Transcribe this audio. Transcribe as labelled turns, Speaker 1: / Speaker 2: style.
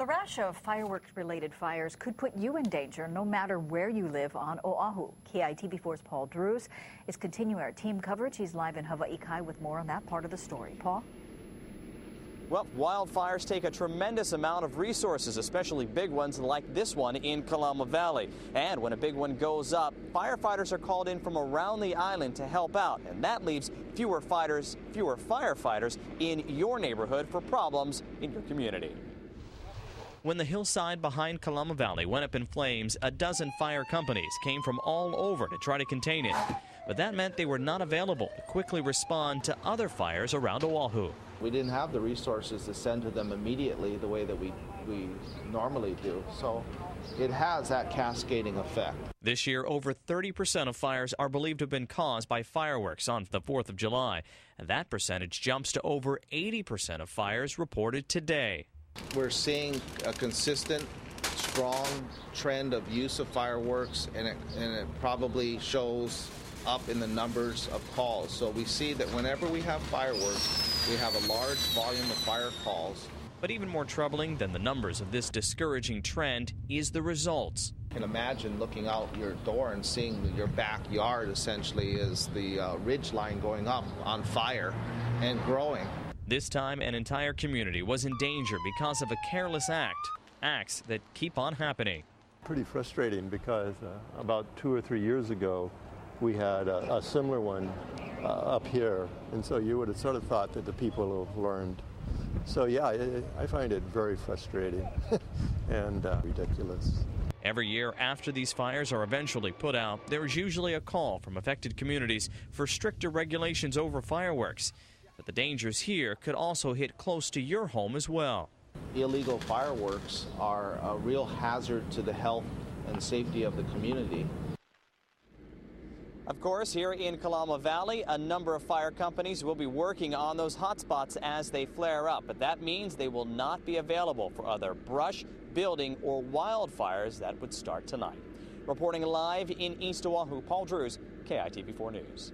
Speaker 1: A rash of fireworks-related fires could put you in danger no matter where you live on Oahu. KITV4's Paul Drews is continuing our team coverage. He's live in Hawaii Kai with more on that part of the story. Paul?
Speaker 2: Well, wildfires take a tremendous amount of resources, especially big ones like this one in Kalama Valley. And when a big one goes up, firefighters are called in from around the island to help out. And that leaves fewer firefighters in your neighborhood for problems in your community. When the hillside behind Kalama Valley went up in flames, a dozen fire companies came from all over to try to contain it. But that meant they were not available to quickly respond to other fires around Oahu.
Speaker 3: We didn't have the resources to send to them immediately the way that we normally do. So it has that cascading effect.
Speaker 2: This year, over 30% of fires are believed to have been caused by fireworks on the 4th of July. And that percentage jumps to over 80% of fires reported today.
Speaker 3: We're seeing a consistent, strong trend of use of fireworks, and it probably shows up in the numbers of calls. So we see that whenever we have fireworks, we have a large volume of fire calls.
Speaker 2: But even more troubling than the numbers of this discouraging trend is the results.
Speaker 3: You can imagine looking out your door and seeing your backyard essentially is the ridge line going up on fire and growing.
Speaker 2: This time, an entire community was in danger because of a careless act. Acts that keep on happening.
Speaker 4: Pretty frustrating because about 2 or 3 years ago, we had a similar one up here. And so you would have sort of thought that the people have learned. So yeah, I find it very frustrating and ridiculous.
Speaker 2: Every year after these fires are eventually put out, there is usually a call from affected communities for stricter regulations over fireworks. But the dangers here could also hit close to your home as well.
Speaker 3: Illegal fireworks are a real hazard to the health and safety of the community.
Speaker 2: Of course, here in Kalama Valley, a number of fire companies will be working on those hotspots as they flare up. But that means they will not be available for other brush, building, or wildfires that would start tonight. Reporting live in East Oahu, Paul Drews, KITV4 News.